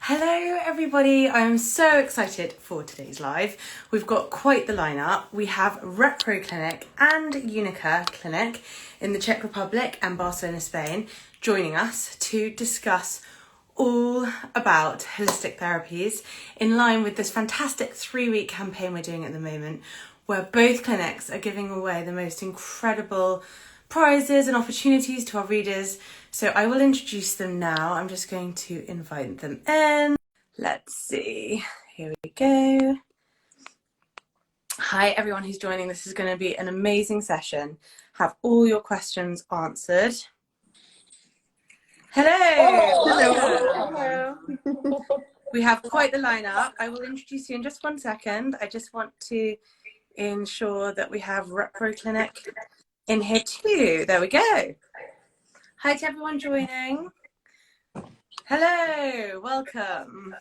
Hello everybody, I'm so excited for today's live. We've got quite the lineup. We have Reproclinic and Unica clinic in the Czech Republic and Barcelona, Spain, joining us to discuss all about holistic therapies in line with this fantastic 3-week campaign we're doing at the moment, where both clinics are giving away the most incredible prizes and opportunities to our readers. So I will introduce them now. I'm just going to invite them in. Let's see. Here we go. Hi everyone who's joining. This is going to be an amazing session. Have all your questions answered. Hello. Hello. We have quite the lineup. I will introduce you in just 1 second. I just want to ensure that we have Reproclinic in here too. There we go. Hi to everyone joining. Hello, welcome.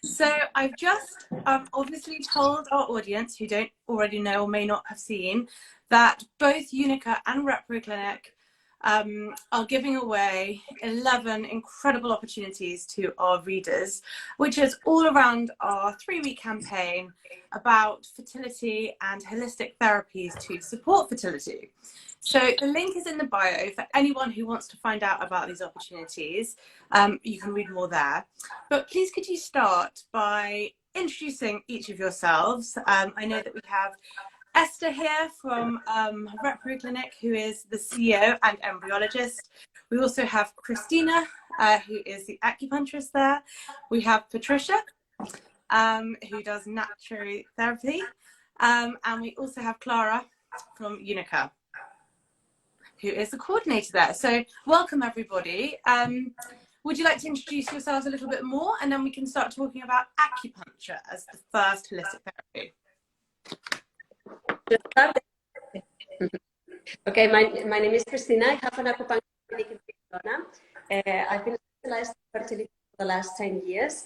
So I've just obviously told our audience who don't already know or may not have seen that both Unica and Reproclinic are giving away 11 incredible opportunities to our readers, which is all around our 3-week campaign about fertility and holistic therapies to support fertility. So the link is in the bio for anyone who wants to find out about these opportunities. You can read more there. But please could you start by introducing each of yourselves. I know that we have Esther here from Reproclinic, who is the CEO and embryologist. We also have Christina, who is the acupuncturist there. We have Patricia, who does naturopathy. And we also have Clara from Unica, who is the coordinator there. So welcome everybody. Would you like to introduce yourselves a little bit more, and then we can start talking about acupuncture as the first holistic therapy? Okay, my name is Christina. I have an acupuncture clinic in Barcelona. I've been specialized in fertility for the last 10 years.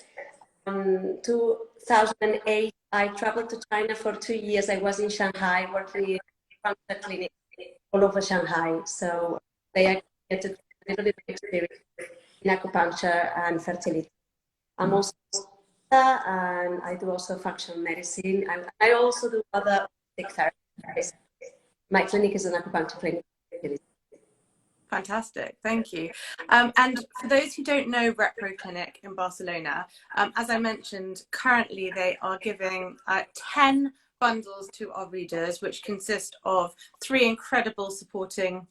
In 2008, I traveled to China for 2 years. I was in Shanghai working in acupuncture clinic all over Shanghai. So I get a little bit of experience in acupuncture and fertility. I'm also and I do also functional medicine. I also do other therapies. My clinic is an acupuncture clinic. Fantastic, thank you. And for those who don't know Reproclinic in Barcelona, as I mentioned, currently they are giving 10 bundles to our readers, which consist of 3 incredible supporting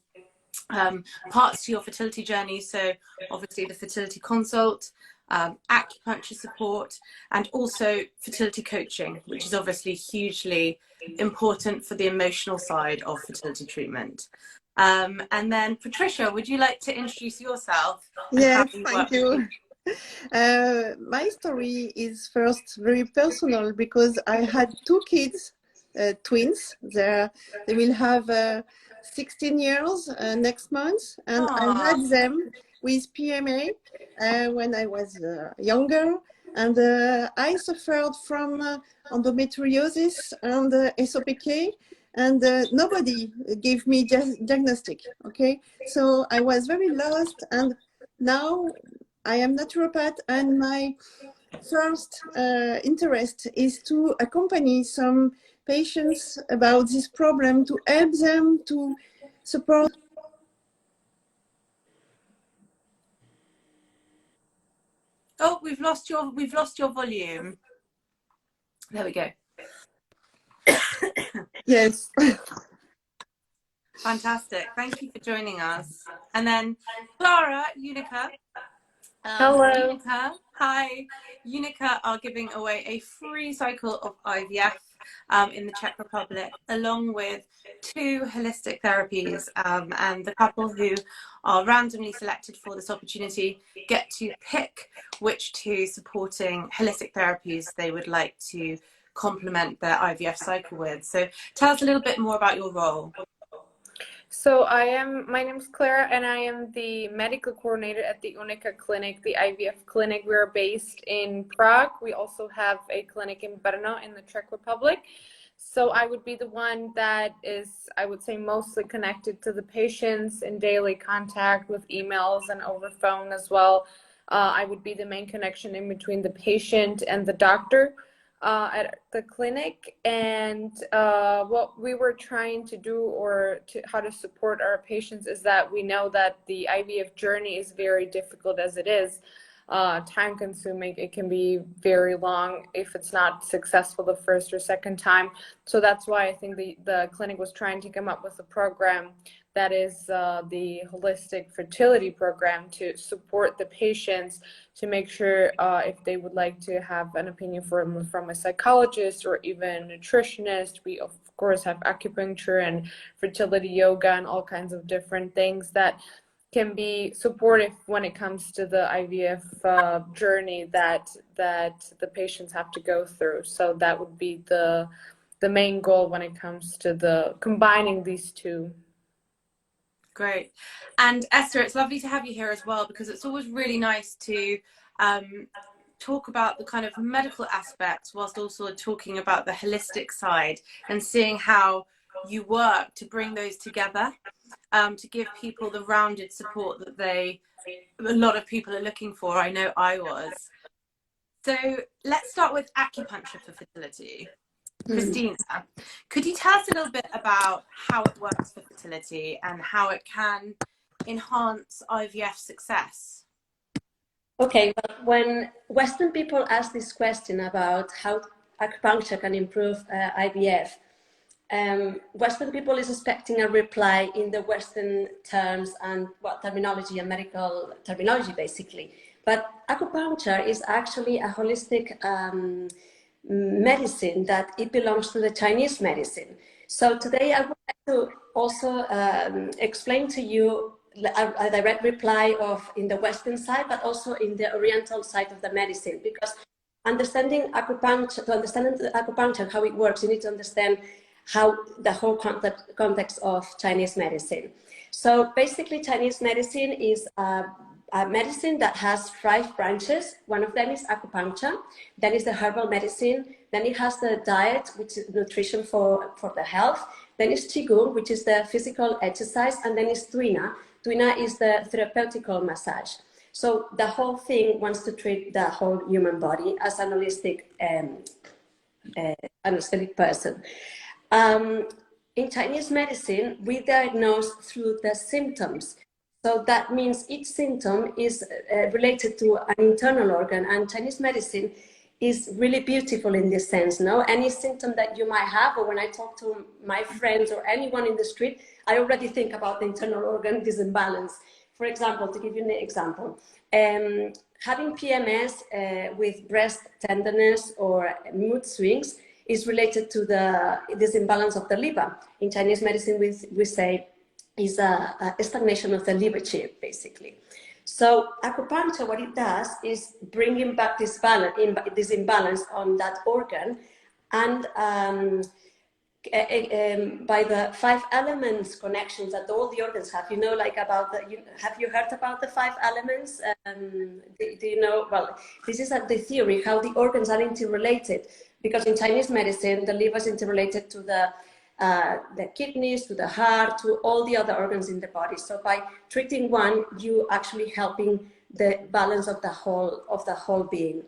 parts to your fertility journey. So obviously the fertility consult, acupuncture support, and also fertility coaching, which is obviously hugely important for the emotional side of fertility treatment. And then Patricia, would you like to introduce yourself? Yes, thank you. My story is first very personal because I had 2 kids, twins. They will have 16 years next month, and I had them with PMA when I was younger, and I suffered from endometriosis and SOPK, and nobody gave me diagnostic. Okay, so I was very lost, and now I am naturopath, and my first interest is to accompany some patients about this problem, to help them to support. Oh, we've lost your volume. There we go. Yes. Fantastic. Thank you for joining us. And then Clara, Unica. Hello. Unica, hi. Unica are giving away a free cycle of IVF in the Czech Republic, along with 2 holistic therapies. And the couple who are randomly selected for this opportunity get to pick which 2 supporting holistic therapies they would like to complement their IVF cycle with. So tell us a little bit more about your role. So my name is Clara, and I am the medical coordinator at the Unica clinic, the IVF clinic. We're based in Prague. We also have a clinic in Brno in the Czech Republic. So I would be the one that is, I would say, mostly connected to the patients in daily contact with emails and over phone as well. I would be the main connection in between the patient and the doctor at the clinic. And what we were trying to do, or how to support our patients, is that we know that the IVF journey is very difficult as it is. Time consuming. It can be very long if it's not successful the first or second time. So that's why I think the clinic was trying to come up with a program that is the holistic fertility program to support the patients, to make sure if they would like to have an opinion from a psychologist or even a nutritionist. We of course have acupuncture and fertility yoga and all kinds of different things that can be supportive when it comes to the IVF journey that the patients have to go through. So that would be the main goal when it comes to the combining these two. Great. And Esther, it's lovely to have you here as well, because it's always really nice to talk about the kind of medical aspects whilst also talking about the holistic side and seeing how you work to bring those together, to give people the rounded support that a lot of people are looking for. I know I was. So let's start with acupuncture for fertility. Christina, could you tell us a little bit about how it works for fertility and how it can enhance IVF success? Okay, well, when Western people ask this question about how acupuncture can improve IVF, Western people is expecting a reply in the Western terms and terminology and medical terminology, basically. But acupuncture is actually a holistic medicine that it belongs to the Chinese medicine. So today I would like to also explain to you a direct reply of in the Western side, but also in the Oriental side of the medicine, because understanding acupuncture, to understand acupuncture, how it works, you need to understand how the whole context of Chinese medicine. So basically Chinese medicine is a medicine that has 5 branches. One of them is acupuncture, then is the herbal medicine, then it has the diet, which is nutrition for the health, then is qigong, which is the physical exercise, and then is tuina. Tuina is the therapeutical massage. So the whole thing wants to treat the whole human body as an holistic person. In Chinese medicine, we diagnose through the symptoms. So that means each symptom is related to an internal organ, and Chinese medicine is really beautiful in this sense. No, any symptom that you might have, or when I talk to my friends or anyone in the street, I already think about the internal organ disimbalance. For example, to give you an example, having PMS with breast tenderness or mood swings is related to the disimbalance of the liver. In Chinese medicine, we say is a stagnation of the liver chip, basically. So acupuncture, what it does is bringing back this imbalance on that organ, and by the 5 elements connections that all the organs have. You know, like about have you heard about the 5 elements? Do you know? Well, this is the theory, how the organs are interrelated, because in Chinese medicine, the liver is interrelated to the kidneys, to the heart, to all the other organs in the body. So by treating one, you actually helping the balance of the whole being.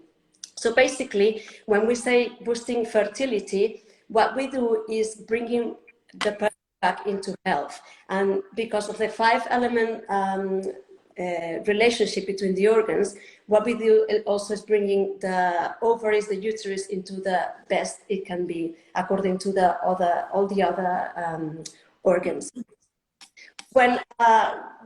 So basically, when we say boosting fertility, what we do is bringing the person back into health. And because of the 5 element relationship between the organs, what we do also is bringing the ovaries, the uterus, into the best it can be according to all the other organs. When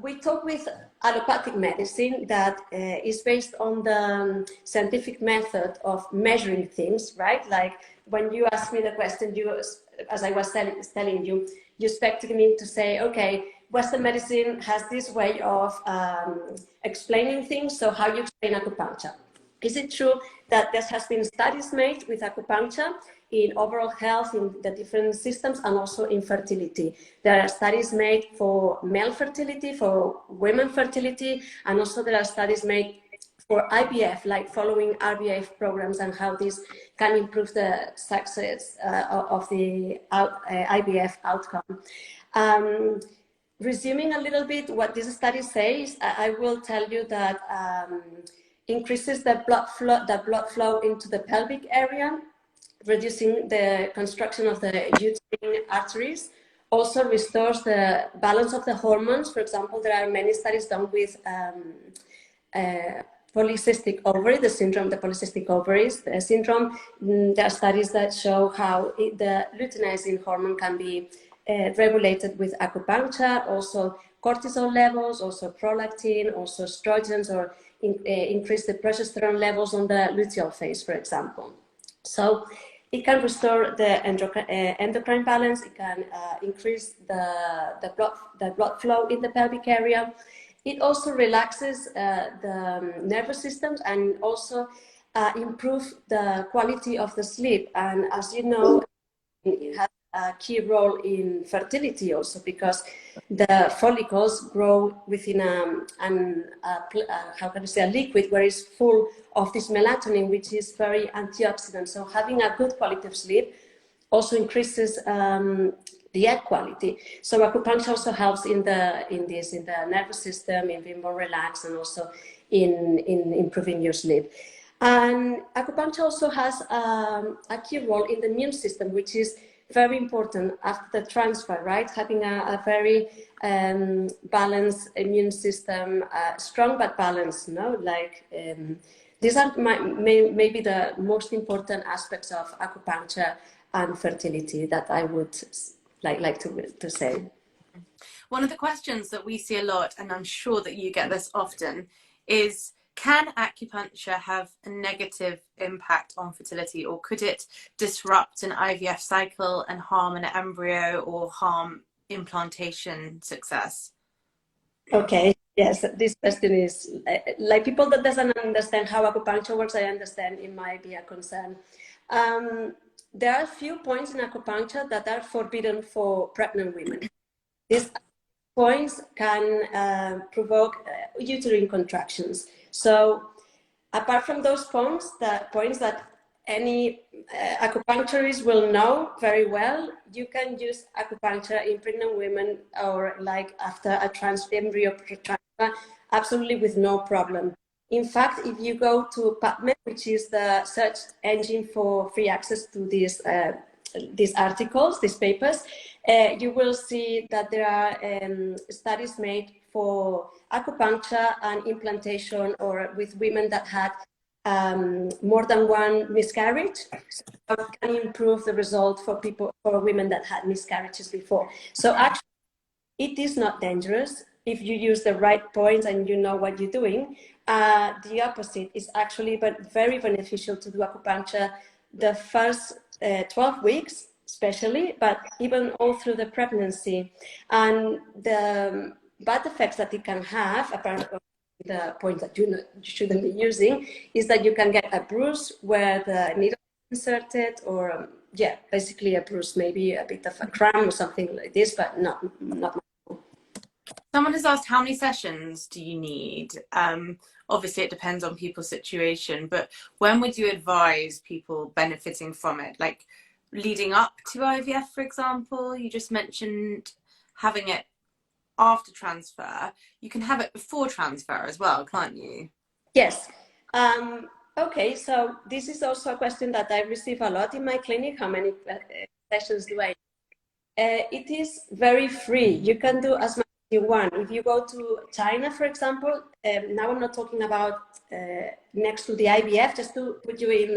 we talk with allopathic medicine that is based on the scientific method of measuring things, right? Like when you ask me the question, as I was telling you, you expected me to say, okay, Western medicine has this way of explaining things, so how you explain acupuncture? Is it true that there has been studies made with acupuncture in overall health in the different systems and also in fertility? There are studies made for male fertility, for women fertility, and also there are studies made for IVF, like following IVF programs and how this can improve the success of the IVF outcome. Resuming a little bit what this study says, I will tell you that increases the blood flow into the pelvic area, reducing the construction of the uterine arteries. Also restores the balance of the hormones. For example, there are many studies done with polycystic ovary, the syndrome, the polycystic ovaries syndrome. There are studies that show how the luteinizing hormone can be regulated with acupuncture, also cortisol levels, also prolactin, also estrogens, or increase the progesterone levels on the luteal phase, for example. So it can restore the endocrine balance. It can increase the blood flow in the pelvic area. It also relaxes the nervous systems and also improve the quality of the sleep. And as you know, it has a key role in fertility also, because the follicles grow within how can I say, a liquid where it's full of this melatonin, which is very antioxidant. So having a good quality of sleep also increases the egg quality. So acupuncture also helps in the nervous system, in being more relaxed, and also in improving your sleep. And acupuncture also has a key role in the immune system, which is very important after the transfer, right? Having a very balanced immune system, strong but balanced, no? Like these are maybe the most important aspects of acupuncture and fertility that I would like to say. One of the questions that we see a lot, and I'm sure that you get this often, is can acupuncture have a negative impact on fertility, or could it disrupt an IVF cycle and harm an embryo or harm implantation success? Okay, yes, this question is like people that doesn't understand how acupuncture works. I understand it might be a concern. There are a few points in acupuncture that are forbidden for pregnant women. These points can provoke uterine contractions. So apart from those points, the points that any acupuncturist will know very well, you can use acupuncture in pregnant women or like after a embryo transfer, absolutely with no problem. In fact, if you go to PubMed, which is the search engine for free access to these articles, these papers, you will see that there are studies made for acupuncture and implantation, or with women that had more than one miscarriage. So it can improve the result for women that had miscarriages before. So actually, it is not dangerous if you use the right points and you know what you're doing. The opposite is actually very beneficial to do acupuncture the first 12 weeks, especially, but even all through the pregnancy. And the bad effects that it can have, apart from the point that you shouldn't be using, is that you can get a bruise where the needle is inserted, or basically a bruise, maybe a bit of a cramp or something like this, but not. Someone has asked, how many sessions do you need? Obviously, it depends on people's situation, but when would you advise people benefiting from it? Like leading up to IVF, for example, you just mentioned having it after transfer. You can have it before transfer as well, can't you? Yes. Okay, so this is also a question that I receive a lot in my clinic. How many sessions do I need? It is very free. You can do as much as you want. If you go to China, for example, now I'm not talking about next to the IVF, just to put you in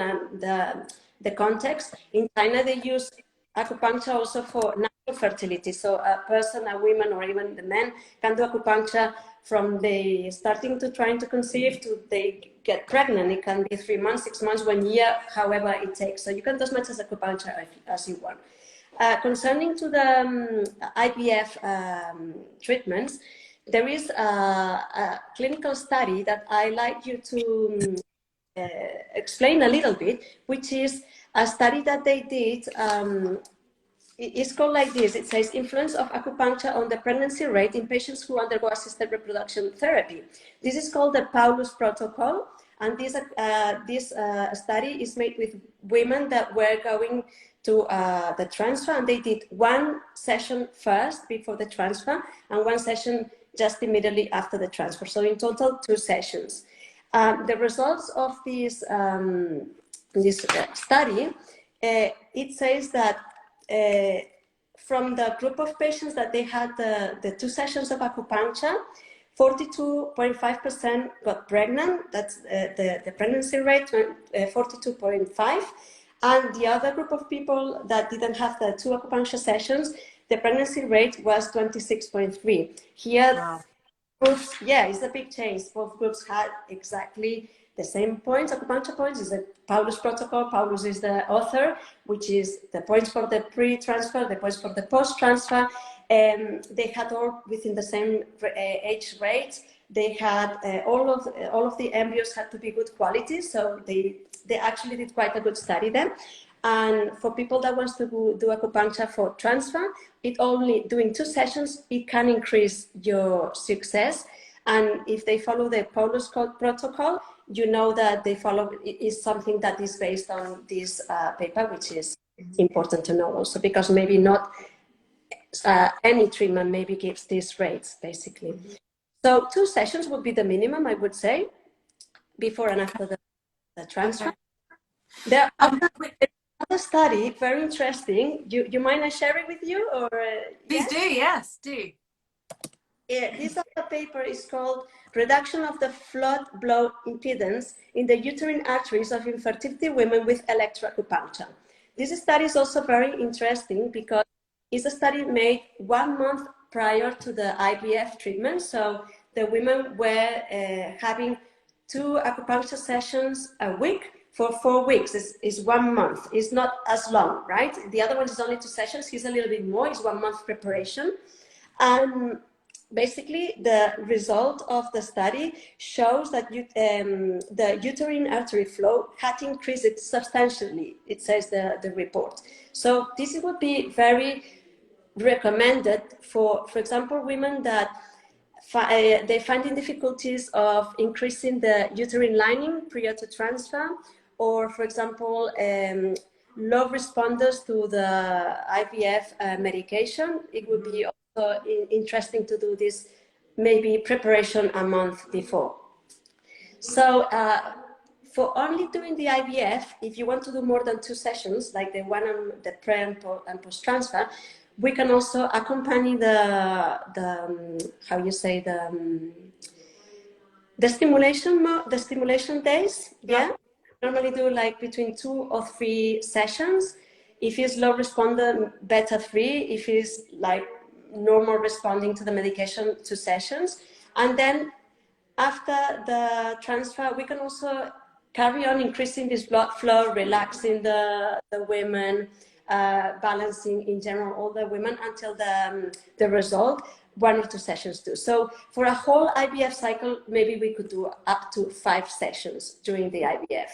the context. In China, they use acupuncture also for natural fertility. So a person, a woman, or even the men can do acupuncture from the starting to trying to conceive to they get pregnant. It can be 3 months, 6 months, 1 year, however it takes. So you can do as much as acupuncture as you want. Concerning to the IVF treatments, there is a clinical study that I like you to explain a little bit, which is a study that they did. It's called like this. It says influence of acupuncture on the pregnancy rate in patients who undergo assisted reproduction therapy. This is called the Paulus Protocol, and this study is made with women that were going to the transfer, and they did 1 session first before the transfer and 1 session just immediately after the transfer. So in total 2 sessions. The results of this study, it says that from the group of patients that they had the 2 sessions of acupuncture, 42.5% got pregnant. That's the pregnancy rate, 42.5. And the other group of people that didn't have the 2 acupuncture sessions, the pregnancy rate was 26.3. Here, Wow. groups, yeah, it's a big change. Both groups had exactly the same points, acupuncture points. Is the Paulus protocol. Paulus is the author, which is the points for the pre-transfer, the points for the post-transfer. They had all within the same age rate. They had all of the embryos had to be good quality, so they actually did quite a good study then. And for people that wants to do acupuncture for transfer, it only doing 2 sessions, it can increase your success. And if they follow the Paulus protocol, you know that they follow is something that is based on this paper, which is important to know also, because maybe not any treatment maybe gives these rates, basically. So 2 sessions would be the minimum, I would say, before and after the transfer. Okay. There another study, very interesting. You mind I share it with you, or Please do, yes, do. Yeah, this other paper is called Reduction of the Flood Blow Impedance in the Uterine Arteries of Infertility Women with Electroacupuncture. This study is also very interesting because it's a study made 1 month prior to the IVF treatment. So the women were having 2 acupuncture sessions a week for 4 weeks. Is 1 month. It's not as long, right? The other one is only 2 sessions. He's a little bit more. It's 1 month preparation. And basically, the result of the study shows that the uterine artery flow had increased substantially, it says the report. So this would be very recommended for example, women that they finding difficulties of increasing the uterine lining prior to transfer, or for example, low responders to the IVF medication. It would be also interesting to do this maybe preparation a month before. So for only doing the IVF, if you want to do more than 2 sessions, like the one on the pre and post transfer, we can also accompany the how you say the stimulation days. Yeah, normally do like between 2 or 3 sessions. If it's low responder, better 3. If it's like normal responding to the medication, 2 sessions. And then after the transfer, we can also carry on increasing this blood flow, relaxing the women, balancing in general all the women until the result, 1 or 2 sessions too. So for a whole IVF cycle, maybe we could do up to 5 sessions during the IVF.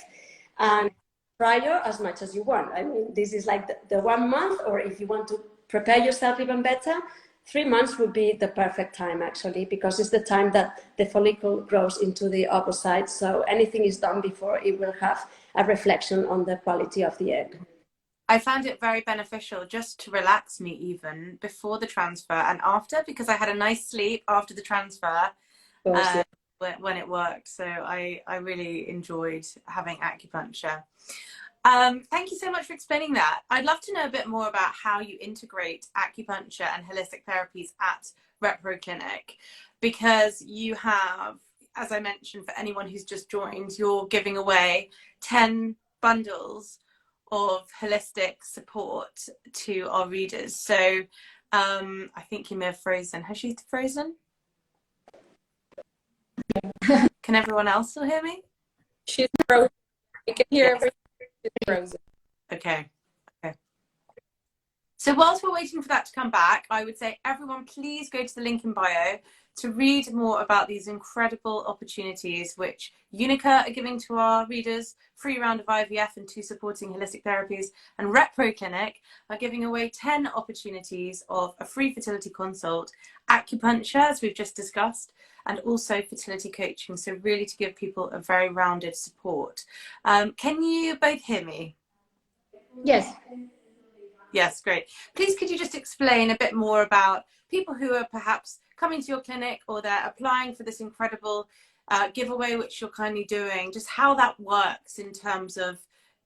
And prior, as much as you want. I mean, this is like the 1 month, or if you want to prepare yourself even better, 3 months would be the perfect time, actually, because it's the time that the follicle grows into the oocyte. So anything is done before, it will have a reflection on the quality of the egg. I found it very beneficial just to relax me even before the transfer and after, because I had a nice sleep after the transfer when it worked. So I really enjoyed having acupuncture. Thank you so much for explaining that. I'd love to know a bit more about how you integrate acupuncture and holistic therapies at Reproclinic, because you have, as I mentioned, for anyone who's just joined, you're giving away 10 bundles of holistic support to our readers. So I think you may have frozen. Has she frozen? Can everyone else still hear me? She's frozen. You can hear everything. She's frozen. Okay. So whilst we're waiting for that to come back, I would say everyone please go to the link in bio to read more about these incredible opportunities which Unica are giving to our readers, free round of IVF and 2 supporting holistic therapies, and Reproclinic are giving away 10 opportunities of a free fertility consult, acupuncture, as we've just discussed, and also fertility coaching. So really to give people a very rounded support. Can you both hear me? Yes. Yes, great. Please, could you just explain a bit more about people who are perhaps coming to your clinic, or they're applying for this incredible giveaway, which you're kindly doing, just how that works in terms of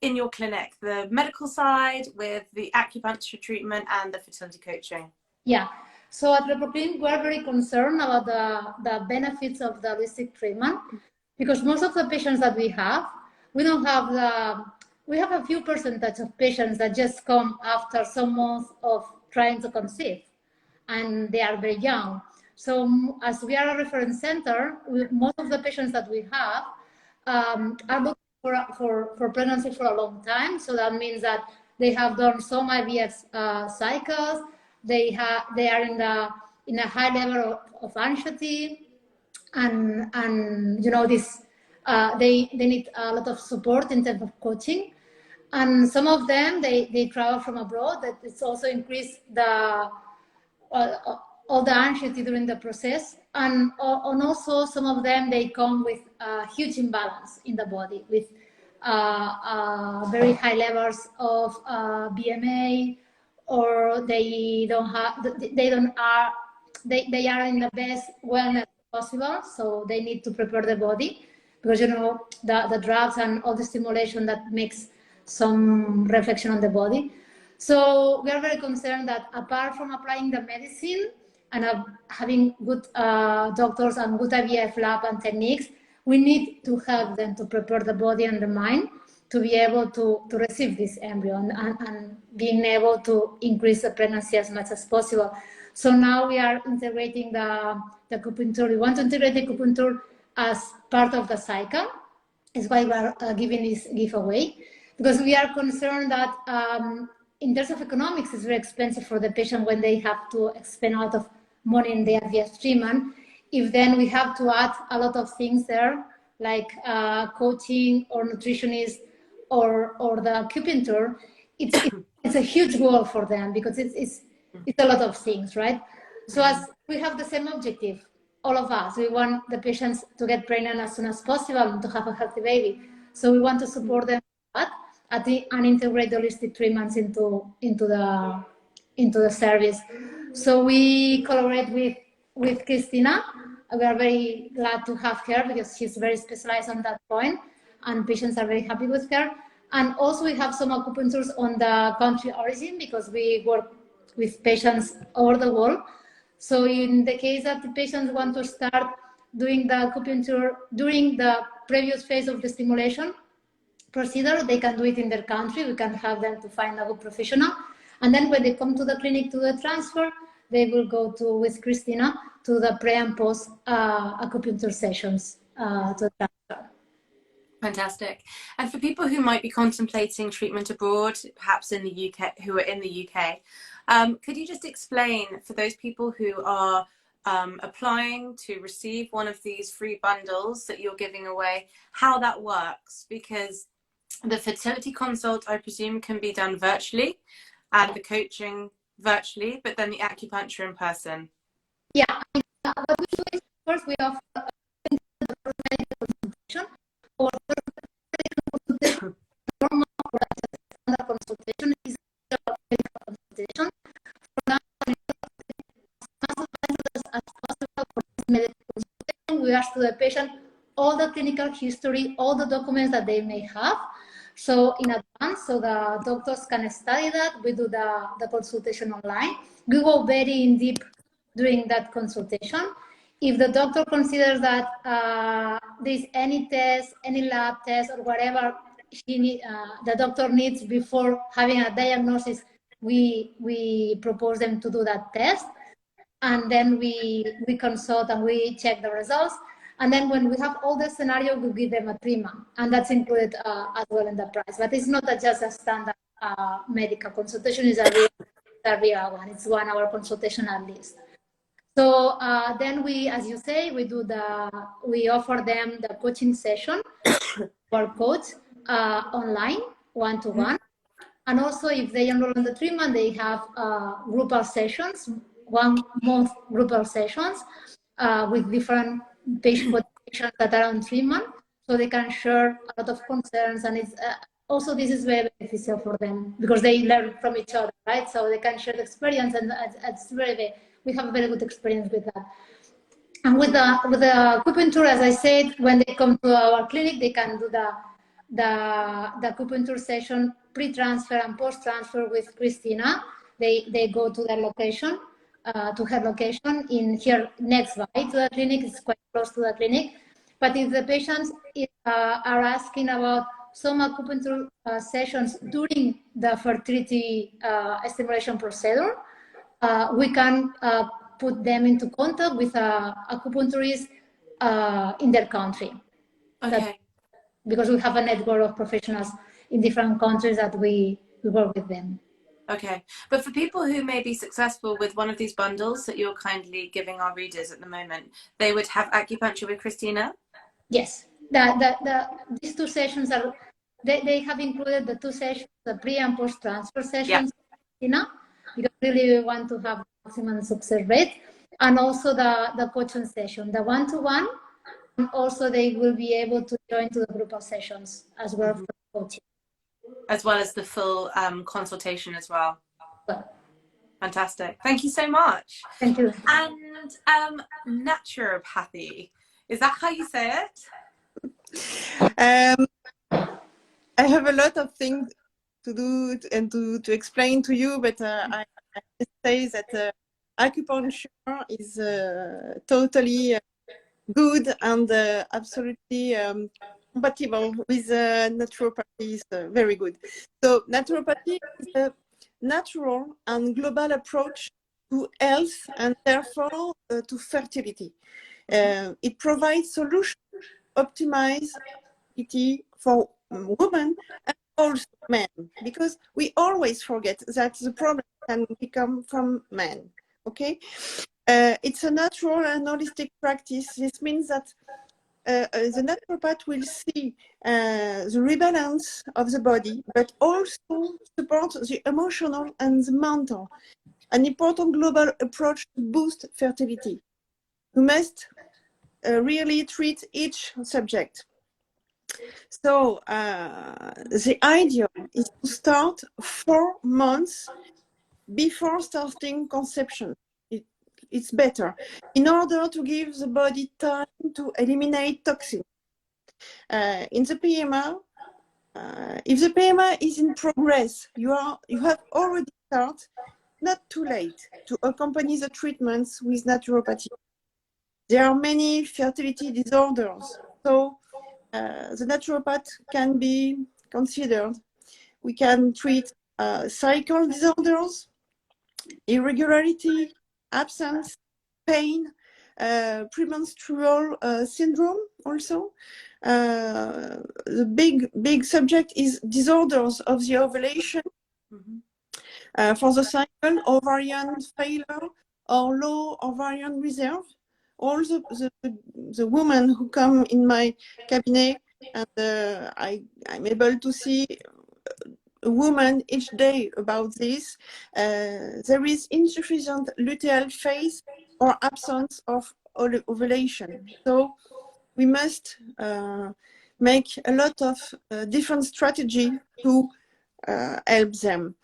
in your clinic, the medical side with the acupuncture treatment and the fertility coaching. Yeah. So at Reproclinic, we're very concerned about the benefits of the holistic treatment, because most of the patients that we have, we have a few percentage of patients that just come after some months of trying to conceive, and they are very young. So as we are a reference center, most of the patients that we have are looking for pregnancy for a long time. So that means that they have done some IVF cycles. They are in a high level of anxiety, and you know this. They need a lot of support in terms of coaching, and some of them they travel from abroad. That it's also increased all the anxiety during the process, and also some of them they come with huge imbalance in the body, with very high levels of BMA, or they are in the best wellness possible, so they need to prepare the body, because you know the drugs and all the stimulation that makes some reflection on the body. So we are very concerned that apart from applying the medicine and having good doctors and good IVF lab and techniques, we need to help them to prepare the body and the mind to be able to receive this embryo and being able to increase the pregnancy as much as possible. So now we are integrating the acupuncture. We want to integrate the acupuncture as part of the cycle. It's why we are giving this giveaway, because we are concerned that in terms of economics, it's very expensive for the patient when they have to spend a lot of money in the IVF treatment. If then we have to add a lot of things there, like coaching or nutritionist or the acupuncture, it's a huge goal for them, because it's a lot of things, right? So as we have the same objective, all of us, we want the patients to get pregnant as soon as possible and to have a healthy baby. So we want to support them and integrate holistic treatments into the service. So we collaborate with Christina. We are very glad to have her, because she's very specialized on that point, and patients are very happy with her. And also we have some acupuncturists on the country origin, because we work with patients over the world. So in the case that the patients want to start doing the acupuncture during the previous phase of the stimulation procedure, they can do it in their country. We can have them to find a good professional. And then when they come to the clinic to the transfer, they will go with Christina to the pre and post acupuncture sessions to transfer. Fantastic. And for people who might be contemplating treatment abroad, perhaps in the UK, who are in the UK, could you just explain for those people who are applying to receive one of these free bundles that you're giving away, how that works? Because the fertility consult, I presume, can be done virtually, and the coaching virtually, but then the acupuncture in person. Yeah, what we do is, first we offer medical consultation, or normal or standard consultation is a medical consultation. For now, as possible for this medical consultation, we ask to the patient all the clinical history, all the documents that they may have. So in advance, so the doctors can study that. We do the consultation online. We go very in deep during that consultation. If the doctor considers that there's any test, any lab test, or whatever the doctor needs before having a diagnosis, we propose them to do that test. And then we consult and we check the results. And then when we have all the scenario, we give them a treatment, and that's included as well in the price. But it's not just a standard medical consultation. It's a real one. It's 1 hour consultation at least. So then we, as you say, we offer them the coaching session for coach online, one-to-one. And also if they enroll in the treatment, they have groupal sessions, 1 month groupal sessions with different patients that are on treatment, so they can share a lot of concerns, and it's also this is very beneficial for them, because they learn from each other, right? So they can share the experience, and it's we have a very good experience with that. And with the acupuncture, as I said, when they come to our clinic, they can do the acupuncture session pre-transfer and post-transfer with Christina. They go to their location, to her location in here next by to the clinic. It's quite close to the clinic. But if the patients are asking about some acupuncture sessions during the fertility stimulation procedure, we can put them into contact with acupuncturists in their country. Okay. Because we have a network of professionals in different countries that we work with them. Okay. But for people who may be successful with one of these bundles that you're kindly giving our readers at the moment, they would have acupuncture with Christina? Yes. These two sessions are, they have included the two sessions, the pre and post transfer sessions, Christina, because really we want to have maximum success rate, and also the coaching session, the one-to-one, and also they will be able to join to the group of sessions as well for coaching. As well as the full consultation as well. Well, fantastic. Thank you so much. thank you. And naturopathy, is that how you say it? I have a lot of things to do and to explain to you, but I say that acupuncture is totally good and absolutely compatible with naturopathy. Is very good. So naturopathy is a natural and global approach to health and therefore to fertility. It provides solutions optimize fertility for women and also men, because we always forget that the problem can become from men. Okay, it's a natural and holistic practice. This means that the naturopath will see the rebalance of the body, but also support the emotional and the mental. An important global approach to boost fertility. We must really treat each subject. So the idea is to start 4 months before starting conception. It's better in order to give the body time to eliminate toxins. In the PMA, if the PMA is in progress, you have already started. Not too late to accompany the treatments with naturopathy. There are many fertility disorders, so the naturopath can be considered. We can treat cycle disorders, irregularity, absence, pain, premenstrual syndrome also. The big subject is disorders of the ovulation. For the cycle, ovarian failure or low ovarian reserve. All the women who come in my cabinet, and I'm able to see a woman each day about this. There is insufficient luteal phase or absence of ovulation. So we must make a lot of different strategy to help them.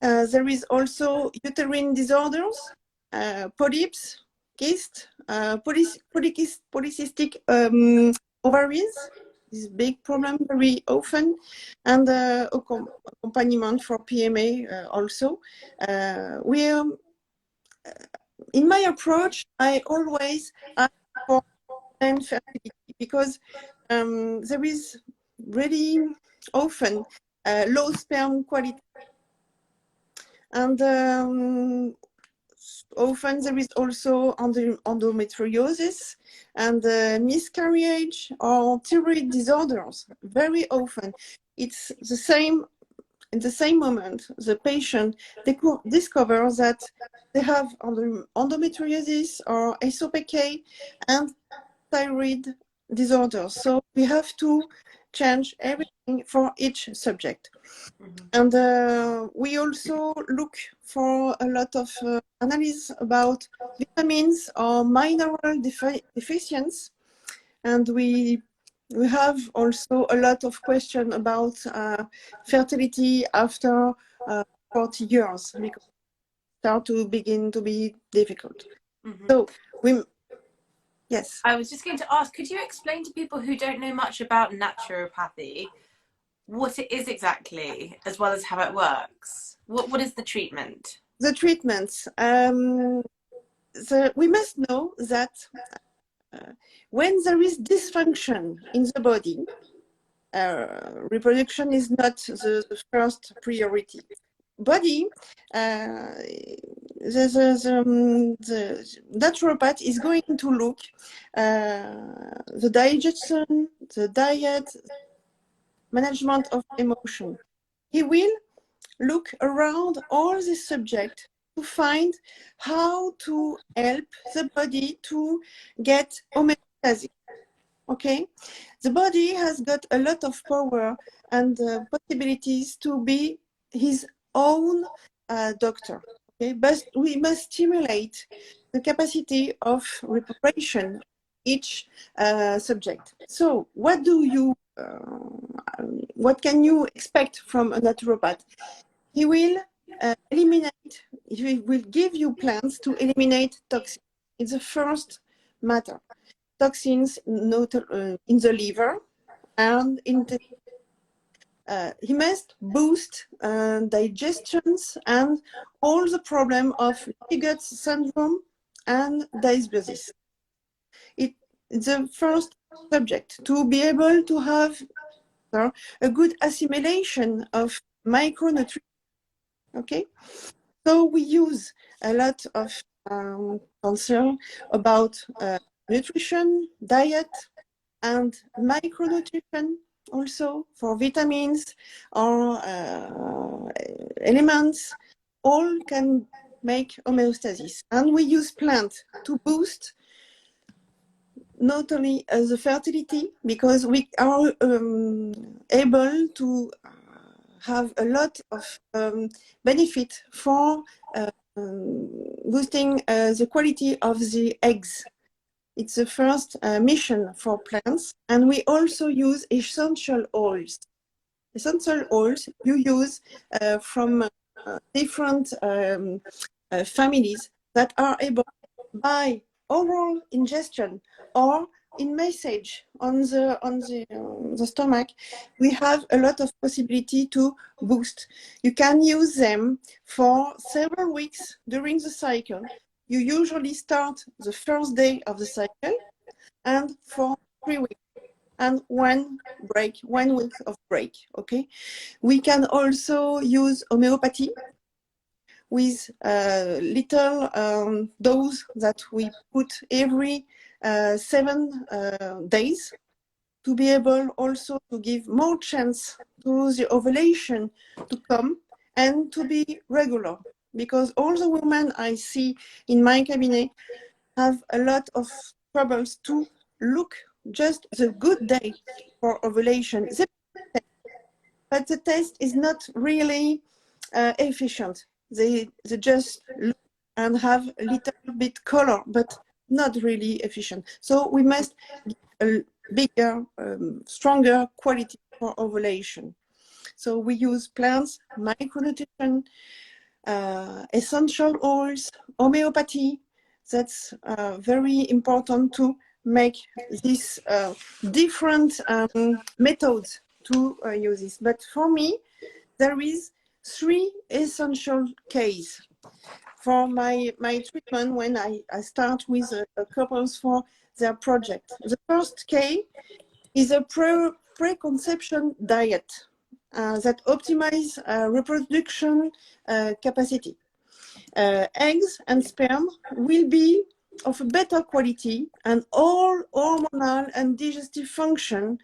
There is also uterine disorders, polyps, cyst, polycystic ovaries. This is a big problem very often, and accompaniment for PMA also. In my approach, I always ask for fertility because there is really often low sperm quality. And often there is also endometriosis and miscarriage or thyroid disorders. Very often, it's the same. In the same moment, the patient discovers that they have endometriosis or SOPK and thyroid disorders. So we have to change everything for each subject. And we also look for a lot of analysis about vitamins or mineral deficiency. And we have also a lot of questions about fertility after 40 years, because it starts to begin to be difficult. So Yes. I was just going to ask, could you explain to people who don't know much about naturopathy what it is exactly, as well as how it works? What is the treatment? The treatments. We must know that when there is dysfunction in the body, reproduction is not the first priority. Body, the naturopath is going to look the digestion, the diet, management of emotion. He will look around all this subject to find how to help the body to get homeostasis. Okay, the body has got a lot of power and possibilities to be his own doctor. Okay, but we must stimulate the capacity of reparation each subject. So, what can you expect from a naturopath? He will he will give you plans to eliminate toxins. It's the first matter. Toxins in the liver and in the he must boost digestions and all the problem of leaky gut syndrome and dysbiosis. It's the first subject to be able to have a good assimilation of micronutrients. Okay, so we use a lot of concern about nutrition, diet, and micronutrition also for vitamins or elements. All can make homeostasis, and we use plants to boost not only the fertility, because we are able to have a lot of benefit for boosting the quality of the eggs. It's the first mission for plants, and we also use essential oils. Essential oils you use from different families that are able, by oral ingestion or in message on the stomach, we have a lot of possibility to boost. You can use them for several weeks during the cycle. You usually start the first day of the cycle and for 3 weeks and 1 week of break. Okay, we can also use homeopathy with little dose that we put every 7 days to be able also to give more chance to the ovulation to come and to be regular. Because all the women I see in my cabinet have a lot of troubles to look just the good day for ovulation. But the test is not really efficient. They just look and have a little bit color, but not really efficient. So we must give a bigger, stronger quality for ovulation. So we use plants, micronutrition, essential oils, homeopathy. That's very important to make these different methods to use this. But for me, there is 3 essential cases for my treatment when I start with couples for their project. The first case is a preconception diet that optimize reproduction capacity. Eggs and sperm will be of a better quality, and all hormonal and digestive function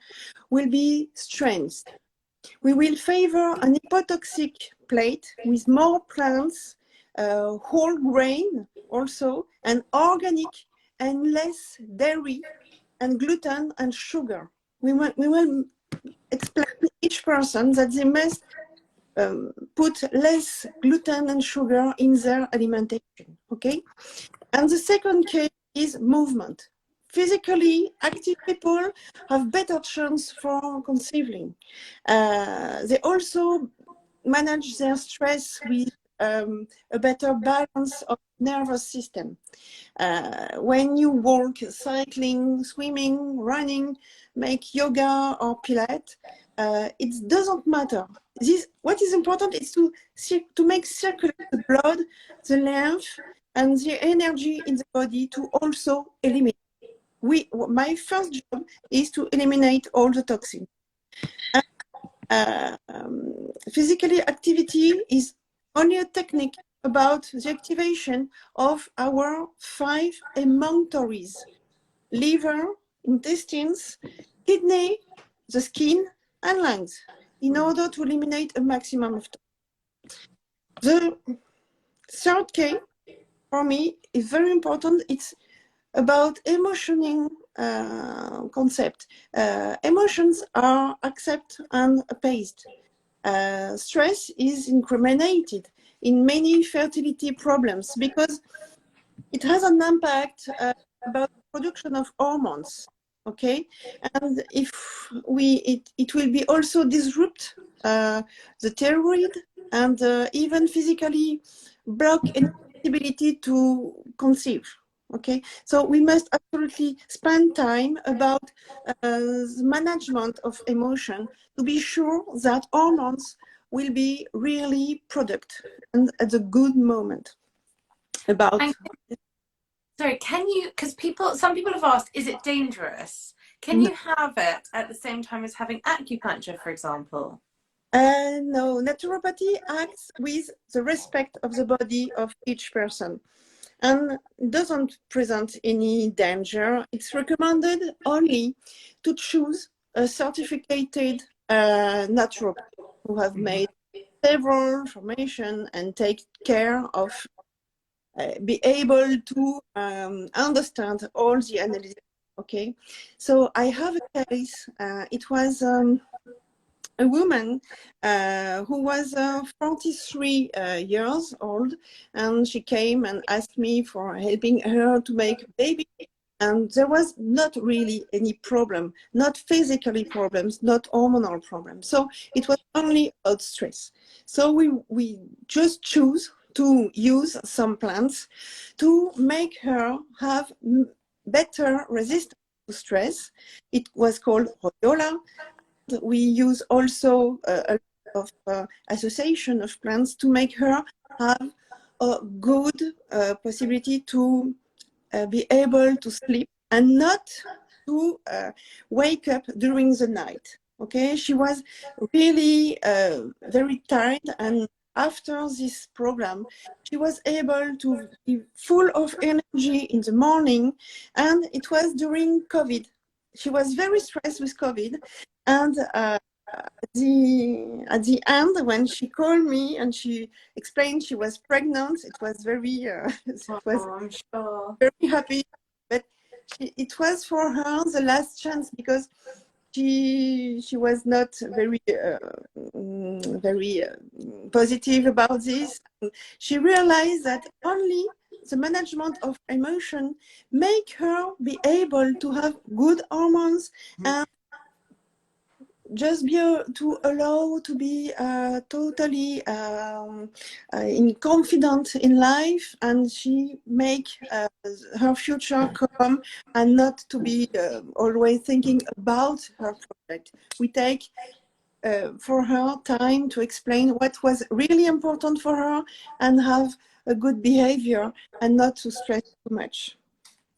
will be strengthened. We will favor an hypotoxic plate with more plants, whole grain also, and organic, and less dairy and gluten and sugar. We will explain to each person that they must put less gluten and sugar in their alimentation, okay? And the second case is movement. Physically active people have better chance for conceiving. They also manage their stress with a better balance of nervous system. When you walk, cycling, swimming, running, make yoga or Pilates, it doesn't matter. What is important is to make circulate the blood, the lymph, and the energy in the body to also eliminate. My first job is to eliminate all the toxins. Physically activity is only a technique about the activation of our 5 emunctories: liver, intestines, kidney, the skin, and lungs, in order to eliminate a maximum of toxins. The third K for me is very important. It's about emotioning concept. Emotions are accepted and appeased. Stress is incriminated in many fertility problems because it has an impact about the production of hormones. Okay, and if it will be also disrupt the thyroid and even physically block any ability to conceive. Okay, so we must absolutely spend time about the management of emotion to be sure that hormones will be really product and at a good moment. About sorry, can you, because some people have asked, is it dangerous? Can you have it at the same time as having acupuncture, for example? No, naturopathy acts with the respect of the body of each person and doesn't present any danger. It's recommended only to choose a certificated naturopath who have made several formations and take care of be able to understand all the analysis. Okay, so I have a case. It was a woman who was 43 years old, and she came and asked me for helping her to make a baby. And there was not really any problem, not physically problems, not hormonal problems. So it was only about stress. So we just choose to use some plants to make her have better resistance to stress. It was called rhodiola. We use also a lot of association of plants to make her have a good possibility to be able to sleep and not to wake up during the night. Okay, she was really very tired, and after this program, she was able to be full of energy in the morning, and it was during COVID. She was very stressed with COVID, and at the end, when she called me and she explained she was pregnant, it was very I'm sure. very happy. But it was for her the last chance because she was not very positive about this. She realized that only the management of emotion make her be able to have good hormones and just be to allow to be totally in confident in life, and she make her future come and not to be always thinking about her project. We take for her time to explain what was really important for her and have a good behavior and not to stress too much.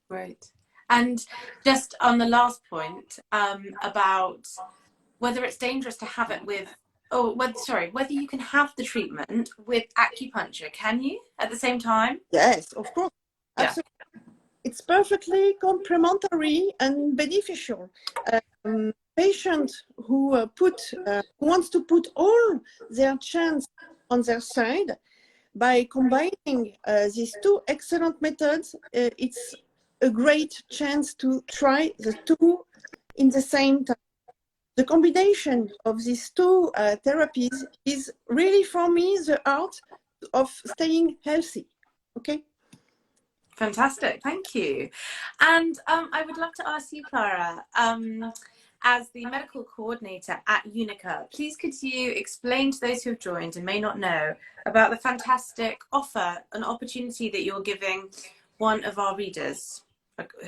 Right. And just on the last point about whether it's dangerous to have it with, whether you can have the treatment with acupuncture, can you at the same time? Yes, of course. Yeah. Absolutely. It's perfectly complementary and beneficial. Patient who wants to put all their chance on their side by combining these two excellent methods, it's a great chance to try the two in the same time. The combination of these two therapies is really, for me, the art of staying healthy. Okay. Fantastic, thank you. And I would love to ask you, Clara, as the medical coordinator at Unica, please could you explain to those who have joined and may not know about the fantastic offer and opportunity that you're giving one of our readers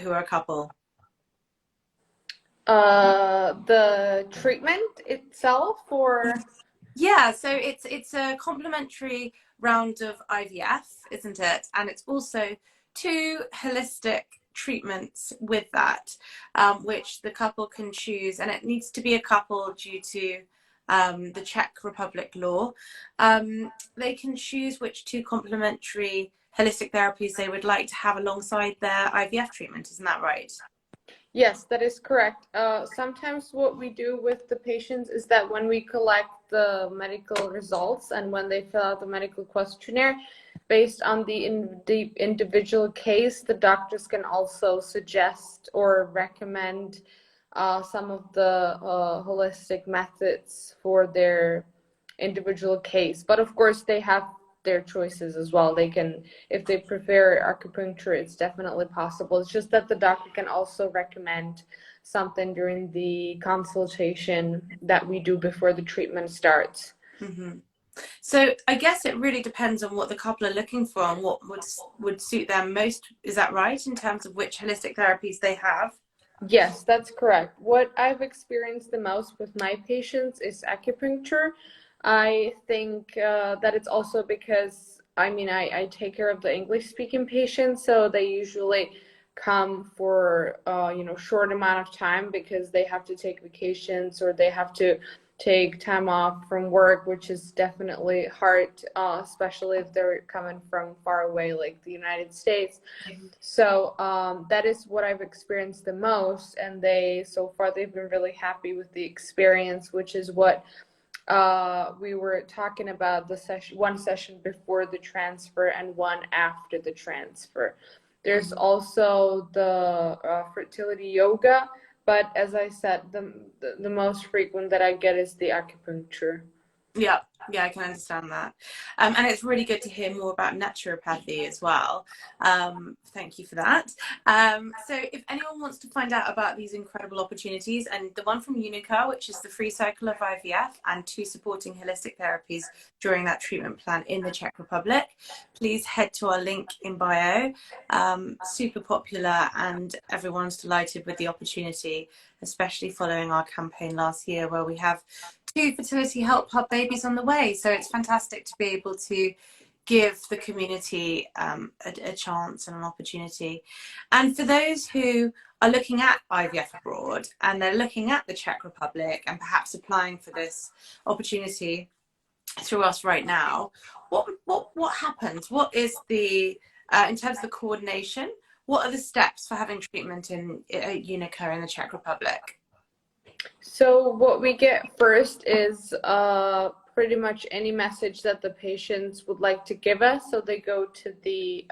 who are a couple? The treatment itself, or yeah, so it's a complimentary round of IVF, isn't it? And it's also 2 holistic treatments with that, which the couple can choose, and it needs to be a couple due to the Czech Republic law. They can choose which 2 complementary holistic therapies they would like to have alongside their IVF treatment. Isn't that right? yes, that is correct. Sometimes what we do with the patients is that when we collect the medical results and when they fill out the medical questionnaire, based on the individual case, the doctors can also suggest or recommend some of the holistic methods for their individual case. But of course, they have their choices as well. They can, if they prefer acupuncture, it's definitely possible. It's just that the doctor can also recommend something during the consultation that we do before the treatment starts. Mm-hmm. So I guess it really depends on what the couple are looking for and what would suit them most. Is that right, in terms of which holistic therapies they have? Yes, that's correct. What I've experienced the most with my patients is acupuncture. I think that it's also because, I mean, I take care of the English-speaking patients, so they usually come for, short amount of time because they have to take vacations or they have to take time off from work, which is definitely hard, especially if they're coming from far away, like the United States. So that is what I've experienced the most, and so far they've been really happy with the experience, which is what we were talking about, one session before the transfer and one after the transfer. There's also the fertility yoga, but as I said, the most frequent that I get is the acupuncture. Yeah, I can understand that. And it's really good to hear more about naturopathy as well. Thank you for that. So if anyone wants to find out about these incredible opportunities, and the one from Unica, which is the free cycle of IVF and 2 supporting holistic therapies during that treatment plan in the Czech Republic, please head to our link in bio. Super popular, and everyone's delighted with the opportunity, especially following our campaign last year where we have 2 fertility help hub babies on the way. So it's fantastic to be able to give the community a chance and an opportunity. And for those who are looking at IVF abroad and they're looking at the Czech Republic and perhaps applying for this opportunity through us right now, what happens? What is the, in terms of the coordination, what are the steps for having treatment in Unica in the Czech Republic? So what we get first is pretty much any message that the patients would like to give us. So they go to the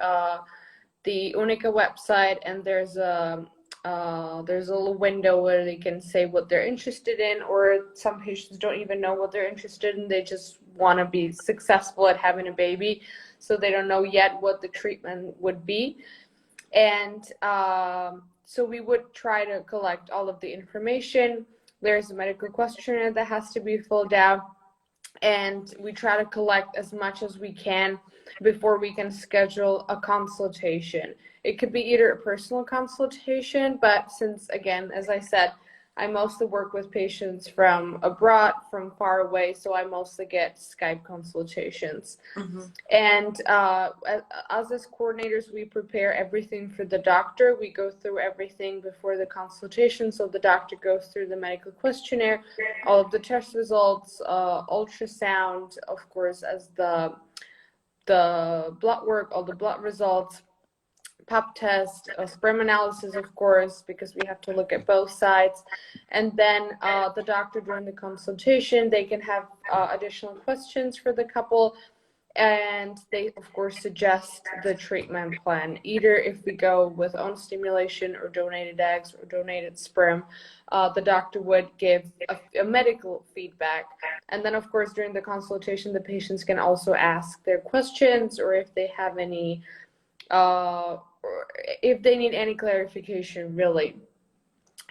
Unica website, and there's a little window where they can say what they're interested in, or some patients don't even know what they're interested in. They just want to be successful at having a baby, so they don't know yet what the treatment would be. And so we would try to collect all of the information. There's a medical questionnaire that has to be filled out, and we try to collect as much as we can before we can schedule a consultation. It could be either a personal consultation, but since, again, as I said, I mostly work with patients from abroad, from far away, so I mostly get Skype consultations. Mm-hmm. And us as coordinators, we prepare everything for the doctor. We go through everything before the consultation, so the doctor goes through the medical questionnaire, all of the test results, ultrasound, of course, as the blood work, all the blood results, pap test, sperm analysis, of course, because we have to look at both sides. And then the doctor, during the consultation, they can have additional questions for the couple, and they, of course, suggest the treatment plan. Either if we go with own stimulation or donated eggs or donated sperm, the doctor would give a medical feedback. And then, of course, during the consultation, the patients can also ask their questions, or if they have any or if they need any clarification, really.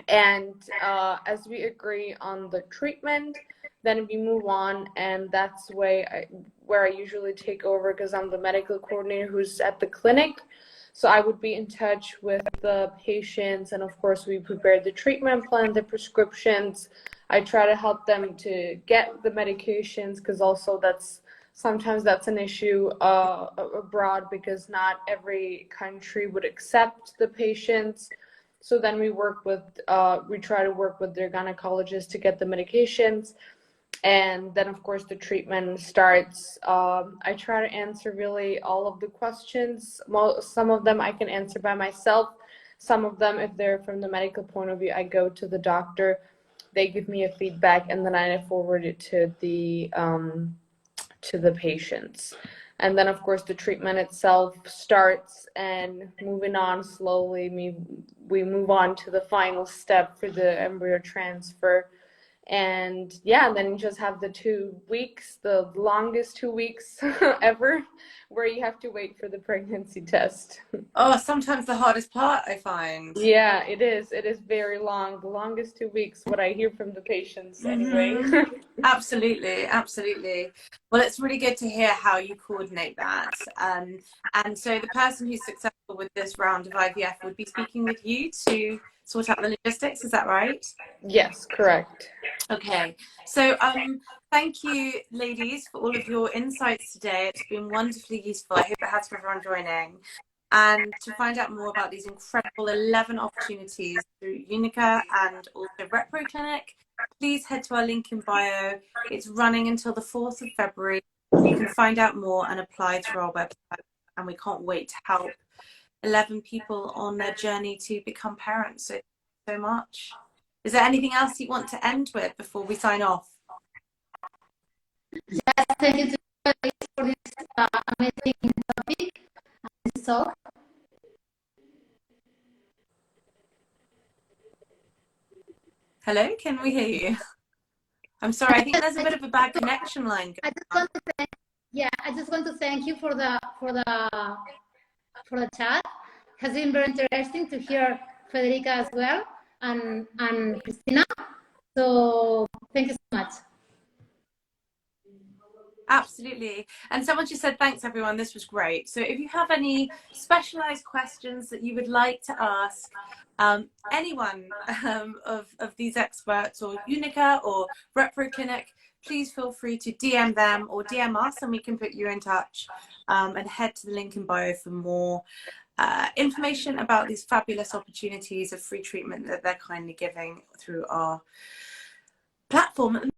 And as we agree on the treatment, then we move on, and that's where I usually take over, because I'm the medical coordinator who's at the clinic. So I would be in touch with the patients, and of course we prepare the treatment plan, the prescriptions. I try to help them to get the medications, because also sometimes that's an issue abroad, because not every country would accept the patients. So then we try to work with their gynecologist to get the medications. And then, of course, the treatment starts. I try to answer really all of the questions. Some of them I can answer by myself. Some of them, if they're from the medical point of view, I go to the doctor. They give me a feedback, and then I forward it to the patients. And then, of course, the treatment itself starts, and moving on slowly, we move on to the final step for the embryo transfer. And yeah, then you just have the 2 weeks, the longest 2 weeks ever, where you have to wait for the pregnancy test. Oh, sometimes the hardest part, I find. Yeah, it is. It is very long. The longest 2 weeks, what I hear from the patients anyway. Absolutely, absolutely. Well, it's really good to hear how you coordinate that. And so the person who's successful with this round of IVF would be speaking with you to sort out the logistics, is that right? Yes, correct. Okay, so thank you, ladies, for all of your insights today. It's been wonderfully useful. I hope it has for everyone joining. And to find out more about these incredible 11 opportunities through Unica and also Reproclinic, please head to our link in bio. It's running until the 4th of February. You can find out more and apply through our website. And we can't wait to help 11 people on their journey to become parents. So thank you so much. Is there anything else you want to end with before we sign off? Yes, thank you to you for this amazing topic. So, Hello, can we hear you? I'm sorry, I think there's a bit of a bad connection line going on. I just want to thank you for the chat. It has been very interesting to hear Federica as well, and Cristina. So thank you so much. Absolutely. And someone just said, thanks everyone, this was great. So if you have any specialized questions that you would like to ask anyone of these experts, or Unica or Reproclinic, please feel free to DM them or DM us, and we can put you in touch. And head to the link in bio for more information about these fabulous opportunities of free treatment that they're kindly giving through our platform.